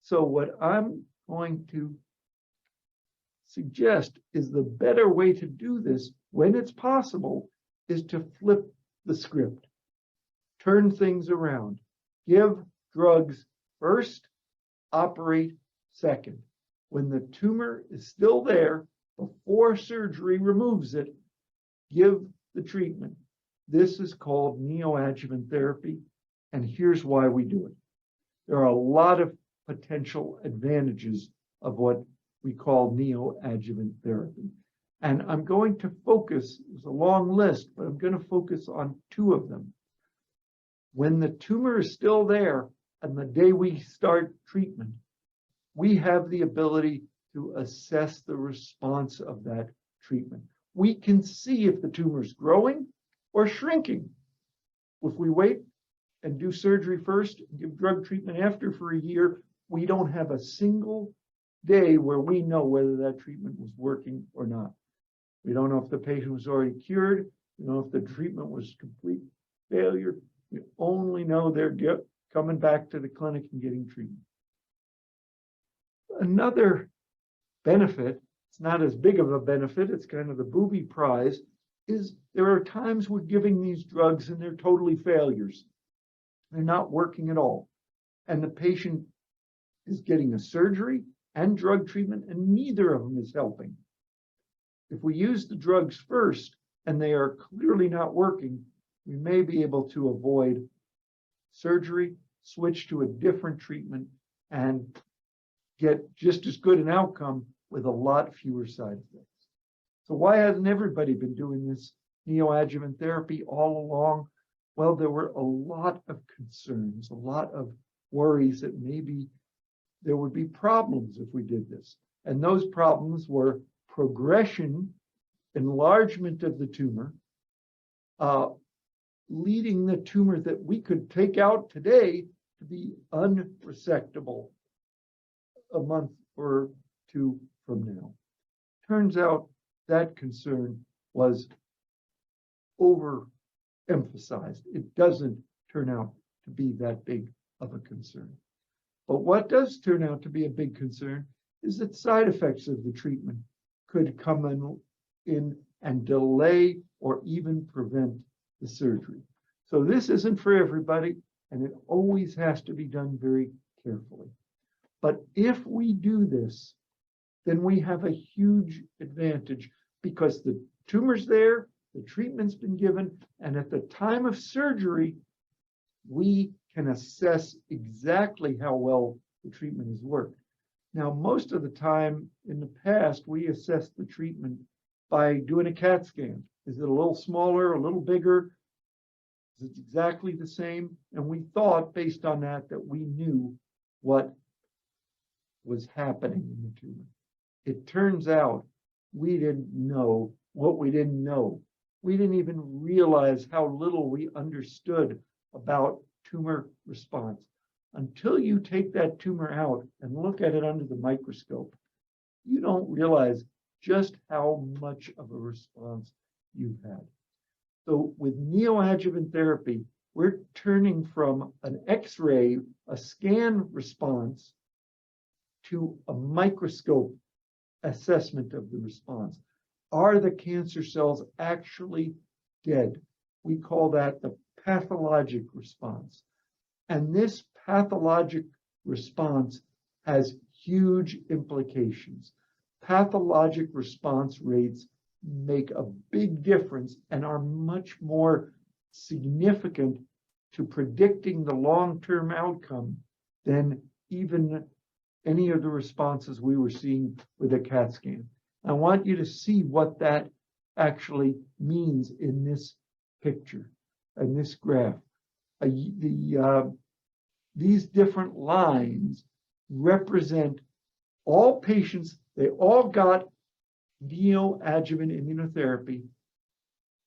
So what I'm going to suggest is the better way to do this when it's possible is to flip the script, turn things around, give drugs first, operate second. When the tumor is still there, before surgery removes it, give the treatment. This is called neoadjuvant therapy, and here's why we do it. There are a lot of potential advantages of what we call neoadjuvant therapy. And I'm going to focus, it's a long list, but I'm going to focus on two of them. When the tumor is still there and the day we start treatment, we have the ability to assess the response of that treatment. We can see if the tumor is growing or shrinking. If we wait and do surgery first, give drug treatment after for a year, we don't have a single day where we know whether that treatment was working or not. We don't know if the patient was already cured. We don't know if the treatment was complete failure. We only know they're coming back to the clinic and getting treatment. Another benefit, it's not as big of a benefit, it's kind of the booby prize, is there are times we're giving these drugs and they're totally failures. They're not working at all. And the patient is getting a surgery and drug treatment, and neither of them is helping. If we use the drugs first and they are clearly not working, we may be able to avoid surgery, switch to a different treatment, and get just as good an outcome with a lot fewer side effects. So why hasn't everybody been doing this neoadjuvant therapy all along? Well, there were a lot of concerns, a lot of worries that maybe there would be problems if we did this. And those problems were progression, enlargement of the tumor, leading the tumor that we could take out today to be unresectable a month or two from now. Turns out that concern was overemphasized. It doesn't turn out to be that big of a concern. But what does turn out to be a big concern is that side effects of the treatment could come in and delay or even prevent the surgery. So this isn't for everybody, and it always has to be done very carefully. But if we do this, then we have a huge advantage because the tumor's there, the treatment's been given, and at the time of surgery, we can assess exactly how well the treatment has worked. Now, most of the time in the past, we assessed the treatment by doing a CAT scan. Is it a little smaller, a little bigger? Is it exactly the same? And we thought, based on that, that we knew what was happening in the tumor. It turns out we didn't know what we didn't know. We didn't even realize how little we understood about tumor response. Until you take that tumor out and look at it under the microscope, you don't realize just how much of a response you've had. So with neoadjuvant therapy, we're turning from an X-ray, a scan response, to a microscope assessment of the response. Are the cancer cells actually dead? We call that the pathologic response. And this pathologic response has huge implications. Pathologic response rates make a big difference and are much more significant to predicting the long-term outcome than even any of the responses we were seeing with a CAT scan. I want you to see what that actually means in this picture, in this graph. These different lines represent all patients. They all got neoadjuvant immunotherapy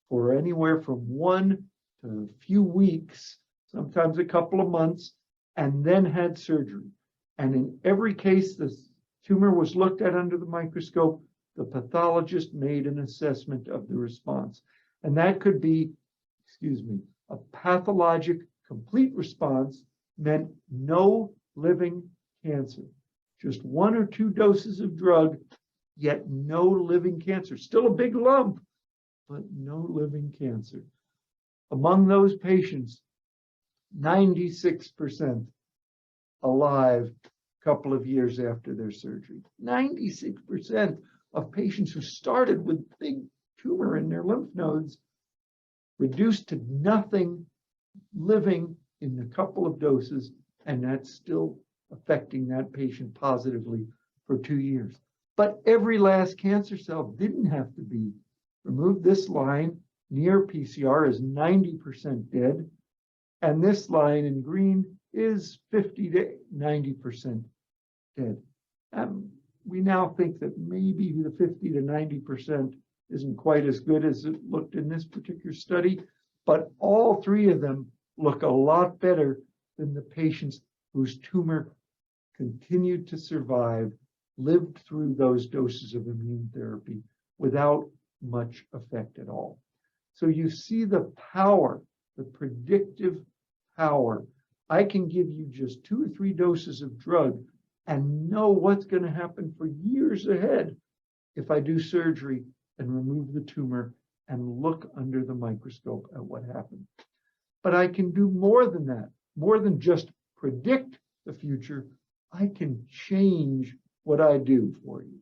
for anywhere from 1 to a few weeks, sometimes a couple of months, and then had surgery. And in every case, the tumor was looked at under the microscope. The pathologist made an assessment of the response. And that could be, a pathologic complete response meant no living cancer. Just 1 or 2 doses of drug, yet no living cancer. Still a big lump, but no living cancer. Among those patients, 96% alive a couple of years after their surgery. 96% of patients who started with big tumor in their lymph nodes reduced to nothing living in a couple of doses, and that's still affecting that patient positively for 2 years. But every last cancer cell didn't have to be removed. This line near PCR is 90% dead, and this line in green is 50 to 90% dead. We now think that maybe the 50 to 90% isn't quite as good as it looked in this particular study, but all 3 of them look a lot better than the patients whose tumor continued to survive, lived through those doses of immune therapy without much effect at all. So you see the power, the predictive power. I can give you just 2 or 3 doses of drug and know what's going to happen for years ahead if I do surgery and remove the tumor and look under the microscope at what happened. But I can do more than that, more than just predict the future. I can change what I do for you.